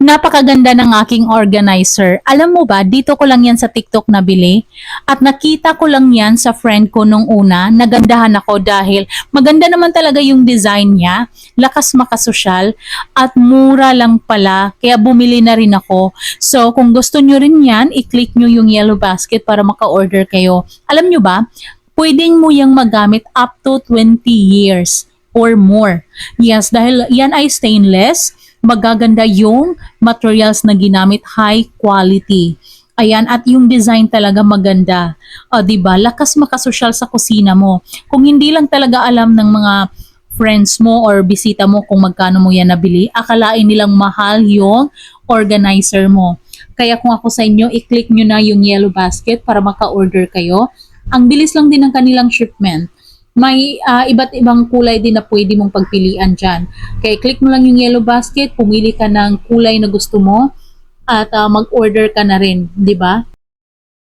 Napakaganda ng aking organizer. Alam mo ba, dito ko lang yan sa TikTok nabili at nakita ko lang yan sa friend ko nung una. Nagandahan ako dahil maganda naman talaga yung design niya, lakas makasosyal at mura lang pala kaya bumili na rin ako. So kung gusto nyo rin yan, i-click nyo yung yellow basket para maka-order kayo. Alam nyo ba, pwedeng mo yung magamit up to 20 years or more. Yes, dahil yan ay stainless, magaganda yung materials na ginamit, high quality. Ayan, at yung design talaga maganda. O, diba? Lakas makasosyal sa kusina mo. Kung hindi lang talaga alam ng mga friends mo or bisita mo kung magkano mo yan nabili, akalain nilang mahal yung organizer mo. Kaya kung ako sa inyo, i-click nyo na yung yellow basket para maka-order kayo. Ang bilis lang din ng kanilang shipment. May iba't ibang kulay din na pwede mong pagpilian dyan. Kaya click mo lang yung yellow basket, pumili ka ng kulay na gusto mo at mag-order ka na rin, di ba?